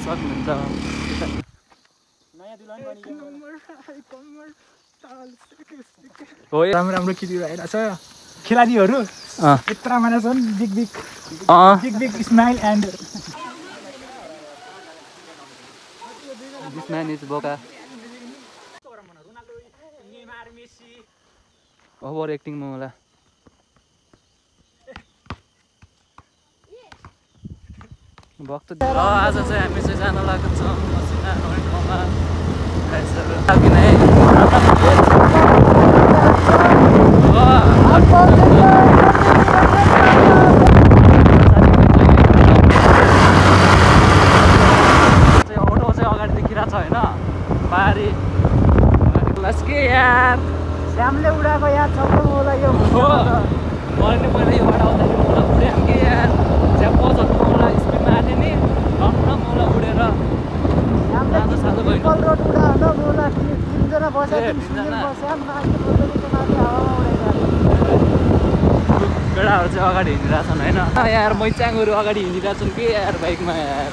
सक्नुहुन्छ। हो राम्रो राम्रो केटी भइरहेछ खेलाडीहरू यत्रा माने छन् big big smile and this man is बोका ओभर एक्टिङ मलाई भक्त आज चाहिँ हामी चाहिँ जान लागेको छौँ मसिना ठाउँमा अटो चाहिँ अगाडि देखिरहेको छ होइन बारी के यार श्यामले उडाएको याद छ मलाई यो मैले नि पहिला यो बाटो आउँदाखेरि मलाई उड्याम कि यार त्यहाँ पछाडि मलाई स्पिडमा आँटे नि टन्न मलाई उडेर सानो सानो भयो रोड उडा हो मलाई तिनजना केटाहरू चाहिँ अगाडि हिँडिरहेछन् होइन यार मैचाङहरू अगाडि हिँडिरहेछन् के यार बाइकमा यार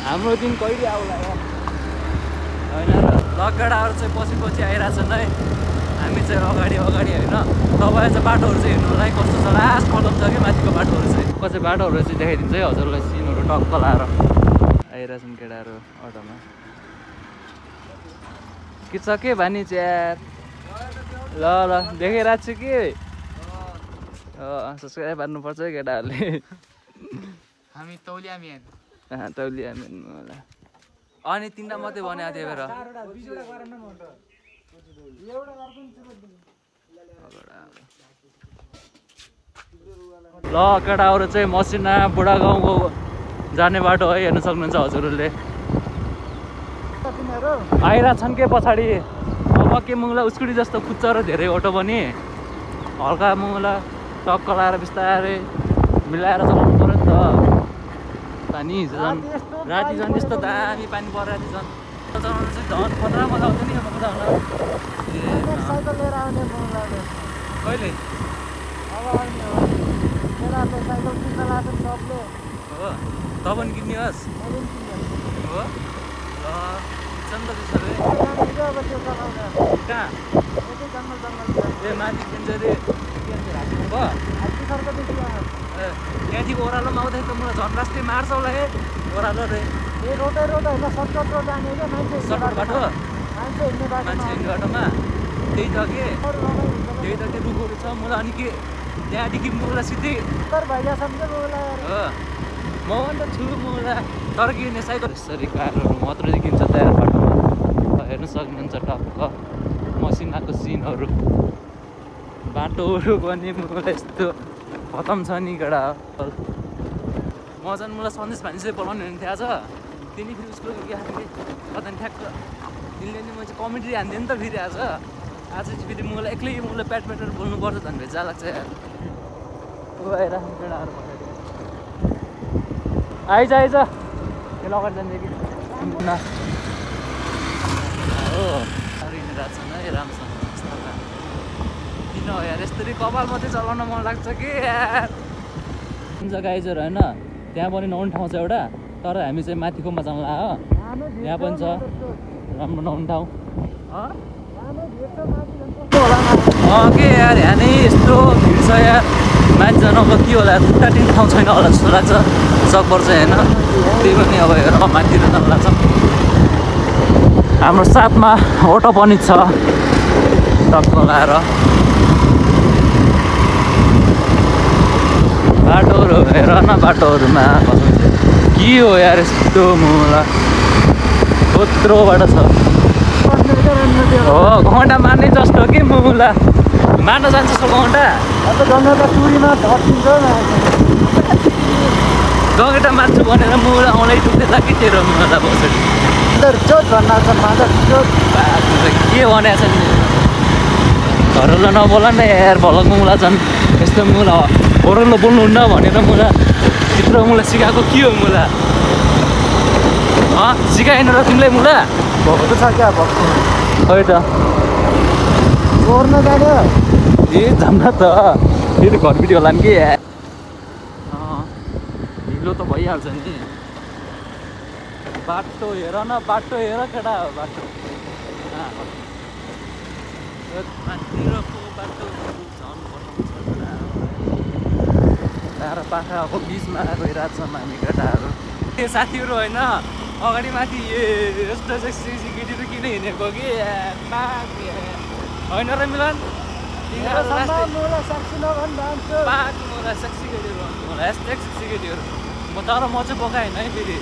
हाम्रो दिन कहिले आउला यार होइन र ल केटाहरू चाहिँ पछि पछि आइरहेछन् है हामी चाहिँ अगाडि अगाडि होइन तपाईँ चाहिँ बाटोहरू चाहिँ हेर्नुलाई कस्तो छ लास्ट कदम छ कि माथिको बाटोहरू चाहिँ कसै बाटोहरू चाहिँ देखाइदिन्छ है हजुरलाई सिनहरू टक्क लाएर आइरहेछन् केटाहरू अटोमा के छ के भानी च्यार ल ल देखाइरहेको छु कि सब्सक्राइब गर्नुपर्छ है केटाहरूले हामी तौलिया मेन तौलिया मेन होला अनि तिनवटा मात्रै बनाएको थियो बेर ल केटाहरू चाहिँ मसिना बुढा गाउँको जाने बाटो है हेर्न सक्नुहुन्छ हजुरहरूले आइरहेछन् के पछाडि अब के मुङला उस्कुटी जस्तो खुच्च र धेरै अटो पनि हल्का मुङला टक्क लाएर बिस्तारै मिलाएर चलाउनु पऱ्यो नि त पानी झन् राति झन् यस्तो दामी पानी परिरहेको थियो झन् चलाउनु चाहिँ झन् खतरा मजा आउँछ नि यो मजा आउन कहिले हो त पनि किन्नुहोस् हो ल कहाँ ए माथि किन्छ अरे भयो त्यहाँदेखि ओह्रालोमा आउँदाखेरि त मलाई झन् राष्ट्रिय मार्छ होला है ओह्रालो रे सर्टकट बाटो मान्छे हिँड्ने बाटोमा त्यही त के रुखहरू छ मलाई अनि के त्यहाँदेखि मलाई सिधै म अन्त छु मलाई तर किन्ने साइकल यसरी कारहरू मात्रै देखिन्छ तयार बाटोमा हेर्न सक्नुहुन्छ टक्क मसिनाको सिनहरू बाटोहरू पनि मलाई यस्तो खतम छ नि केटा म झन् मलाई सन्देश भान्जी चाहिँ बोलाउने हुने थियो आज तिनी फेरि उसको कता ठ्याक्क तिमीले नि म चाहिँ कमेडी हान्थेँ नि त फेरि आज चाहिँ फेरि मलाई एक्लै मलाई प्याट प्याटर बोल्नुपर्छ भने जा लाग्छ यार आइरहेको केटाहरू आइज त्यो अगाडि जान्छ कि हो हिँडिरहेको छन् है राम्रोसँग किन हो यार यसरी कपाल मात्रै चलाउन मन लाग्छ कि यार जग्गा आइजहरू होइन त्यहाँ पनि नौन ठाउँ छ एउटा तर हामी चाहिँ माथिकोमा जानु ला हो यहाँ पनि छ राम्रो नौन ठाउँ के यार यहाँ नै यस्तो भिड छ यार माथि जानु अब के होला खुट्टा टिन ठाउँ छैन होला जस्तो लाग्छ सकबर चाहिँ होइन त्यही पनि अब हेर माथि जानु लाग्छ हाम्रो साथमा अटो पनि छ टक्क लगाएर बाटोहरू हेर न बाटोहरूमा के हो यार यस्तो मलाई कत्रो बाटो छ हो घन्टा मार्ने जस्तो के मुला मार्न जान्छ जस्तो घन्टा जगेटा मार्छु भनेर मुला आउँदै टुक्दै कि तेरो मुला बस्यो के भनेको छ नि घरलाई नबोला न यार भलक मुला झन् यस्तो मुला घरलाई बोल्नुहुन्न भनेर मुला चित्र मुला सिकाएको के हो मुला सिकाएन र तिमीलाई मुला भएको छ क्या भएको खै त गोर्न जाने ए जान्न त फेरि घरपिटी होला नि के हिलो त भइहाल्छ नि बाटो हेर न बाटो हेर केटा बाटो माथितिरको बाटो झन् बनाउँछ पाखाको बिचमा गइरहेको छौँ हामी केटाहरू त्यो साथीहरू होइन अगाडि माथि यस्तो सेक्सी केटीहरू किन हिँडेको कि होइन र मिलन सेक्सी केटीहरू सेक्सी केटीहरू तर म चाहिँ बोका होइन है फेरि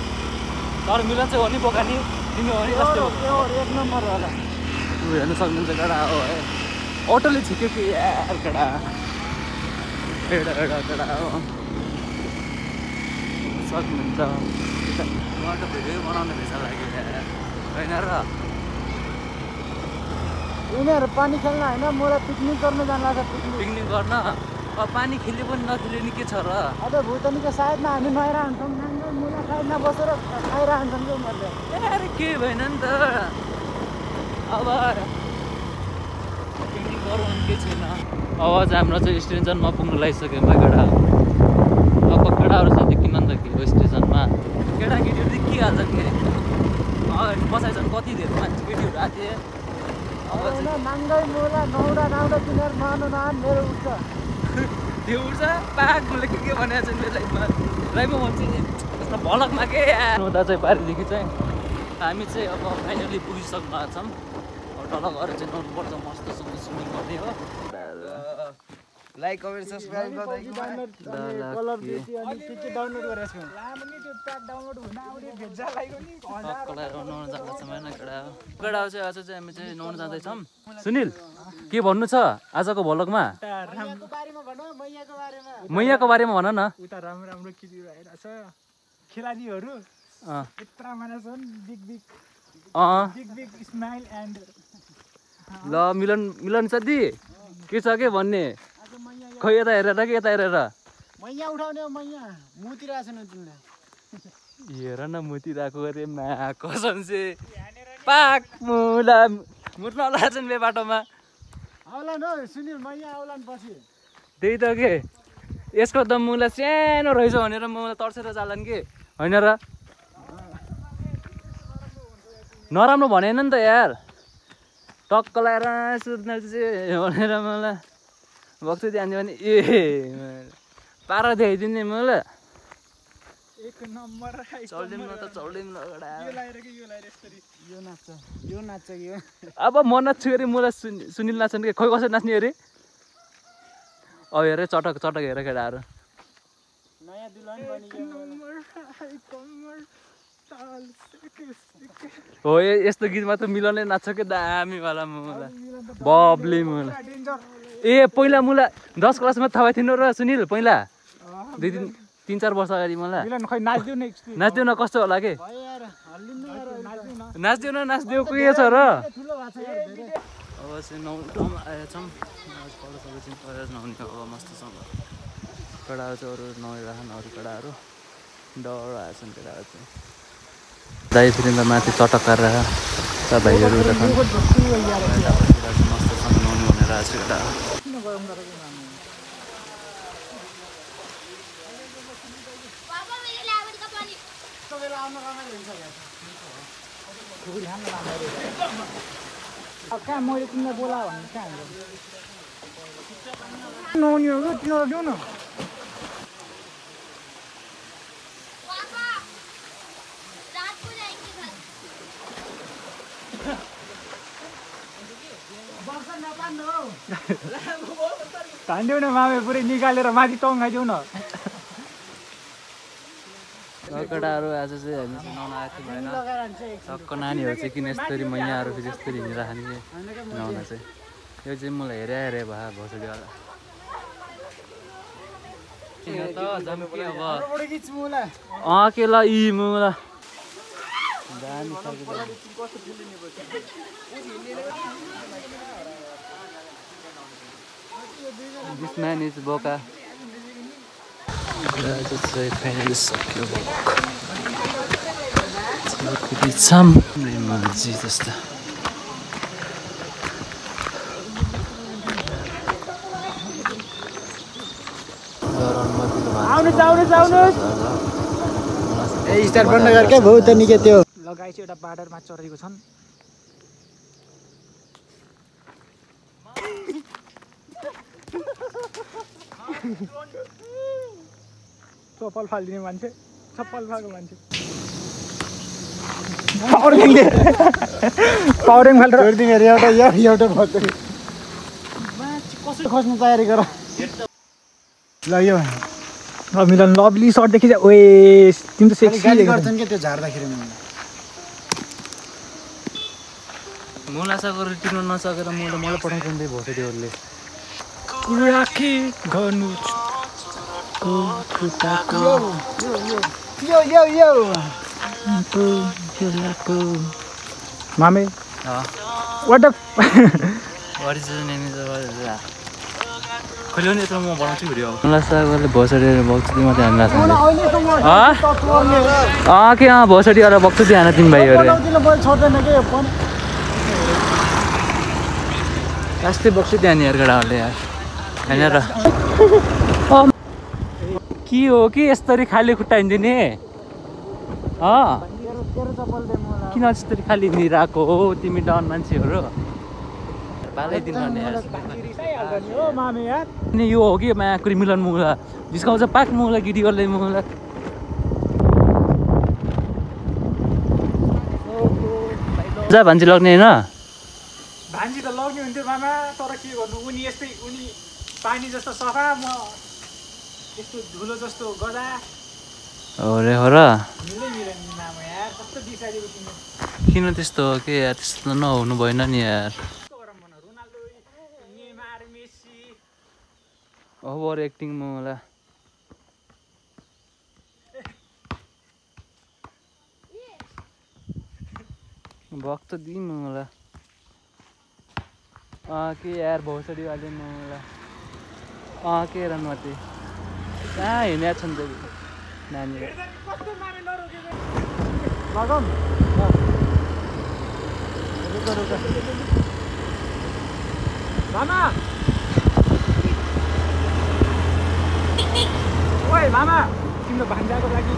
तर मिलन चाहिँ हो नि बोका नि तिमी हो नि कस्तो एक नम्बर होला हेर्नु सक्नुहुन्छ केटा हो है अटोले छिक्यो कि यार केटा केटा हो सक्नुहुन्छ बाटो भिडियो बनाउने पैसा लाग्यो होइन र उनीहरू पानी खेल्न होइन मलाई पिकनिक गर्न जानु लाग्छ पिकनिक गर्न पानी खेल्यो पनि नखेल्यो नि के छ र अब भुटानीको साइडमा हामी नुहाइरहन्छौँ नाङ्गो मुला साइडमा बसेर खाइरहन्छौँ कि मैले अरे केही भएन नि त अब पिकनिक गरौँ भने केही छैन अब चाहिँ हाम्रो चाहिँ स्टेसनमा पुग्नु लागिसक्यो केटा अब केटाहरू चाहिँ देखिन नि त के हो स्टेसनमा केटाकेटीहरू देखिहाल्छ कि पछाडि झन् कति धेरै मान्छे केटीहरू आएको थिए नाङ्गै मुला नौरा नाउँदा तिनीहरू मानु नआन मेरो उठ्छ त्यो उठ्छ पाक मैले के भनेको छ मेरो लाइफमा भन्छु नि त्यसमा भलकमा के हुँदा चाहिँ पारिदेखि चाहिँ हामी चाहिँ अब फाइनली पुगिसक्नु भएको छौँ अब तल गएर चाहिँ नौनुपर्छ मस्तसँग स्विमिङ गर्ने हो लाइक कमेन्ट सब्सक्राइब गर्दै डाउनलोड गरेको छु लामो नि त्यो प्याक डाउनलोड हुन आउने भेजा लाग्यो नि नुहाउन जाँदैछौँ होइन केटा चाहिँ आज चाहिँ हामी चाहिँ नुहाउन जाँदैछौँ सुनिल के भन्नु छ आजको भ्लगमा मैयाको बारेमा भन न उता राम्रो राम्रो केटीहरू आइरहेछ खेलाडीहरू यत्रा माने छन् बिग बिग स्माइल एन्ड ल मिलन साथी के छ के भन्ने खै यता हेरेर कि यता हेरेर मैया उठाउने मैया मुतिरहेको छैन तिमीले हेर न मुतिरहेको अरे मा कसम चाहिँ पाक मुला मुट्न लाग्छन् बे बाटोमा आउला न सुनिल मैया आउला नि पछि त्यही त के यसको त मुला सानो रहेछ भनेर मलाई तर्सेर जाला नि के होइन र नराम्रो भनेन नि त यार टक्क लगाएर सुत्न चाहिँ भनेर मलाई भक्तु ध्यान दियो भने पारा देखाइदिने मलाई एक नम्बर चल्दिउँ न त चल्दिउँ न यो नाच्छ कि यो अब म नाच्छु अरे मलाई सुनिल नाच्छन् कि खै कसरी नाच्ने अरे अब हेरे चटक हेर केटाहरू नयाँ दुल्हन हो यस्तो गीतमा त मिलनले नाच्छ कि दामीवाला मलाई बब्ली मलाई ए पहिला मलाई 10 क्लासमा थाहा थिएन र सुनिल पहिला 3-4 वर्ष अगाडि मलाई नाच्दिउ न कस्तो होला के नाच्दिउ के छ र अब चाहिँ नुहाउन आएछौँ नुहाउने अब मस्तसँग केटाहरू चाहिँ अरू नुहाइरहन् अरू केटाहरू डर आएछन् केटाहरू चाहिँ दाइ फेरि त माथि चटक गरेर भाइहरू मस्तसँग नुहाउनु भनेर आएको छ केटा कहाँ मैले तिमीलाई बोला भने कहाँ नुहाउनेहरू तिनीहरू दिउँ न धान्दिउ न मामे पुरै निकालेर माथि टङ्गाइदिउ न केटाहरू आज चाहिँ हामी नुहाउन आएको थियौँ होइन टक्क नानीहरू चाहिँ किन यस्तरी मैयाहरू फेरि यस्तरी हिँडिराख्ने नुहाउन चाहिँ यो चाहिँ मलाई हेरे भए भोसडीवाला के ल यी मुला This man is Boca. Finally सक्यो जस्तो आउनुहोस् ए स्टार बन्द गरेकै भयो त निकै त्यो गाई चाहिँ एउटा बाडरमा चरेको छन्। चप्पल फालिदिने मान्छे, चप्पल फालेको मान्छे पाउरिङ फालेर छोडिदिने अरे एउटा भत्तरी कसरी खोज्नु तयारी गर ल यो मिलन लभली सर्ट देखिन्छ। ओए तिमी त सेक्सी गाली गर्छन् के त्यो झार्दाखेरि मुला सकेर टिप्न नसकेर मलाई पठाउँछन् त्यही भोसडीहरूले। राखी गर्नु मामे व्हाट द खोल्यो नि यत्रो म बनाउँछु भिडियो। मुला सागरले भोसडीहरू बक्सुदी मात्रै हान्न के भोसडीहरू बक्सुदी हान तिमी भाइहरू यस्तै बक्सुदी हाने यार केटाहरूले यार होइन र के हो कि यस्तरी खाली खुट्टा हिँडिदिने किन यस्तरी खाली हिँडिरहेको हो तिमी डन मान्छेहरू पालाइदिनु नि यो हो कि मायाकुरी मिलन मुला जिस्काउँछ पाक मुला गिडीहरूले मुला जा भान्जी लग्ने होइन भान्जी त लग्ने हुन्थ्यो मामा तर के गर्नु उनी यस्तै उनी पानी जस्तो सफा म यस्तो धुलो जस्तो गदा अरे हो र मिलै मिलेन नि मामा यार कस्तो बिसारेको तिमी किन त्यस्तो हो कि यार त्यस्तो नहुनु भएन नि यार Ronaldo Neymar Messi over acting मलाई भक्त दिउँ मलाई के यार भोसडी वाले मलाई के रन मात्रै कहाँ हिँडेको छ नि त नानी मामा ओइ मामा तिम्रो भान्जाको लागि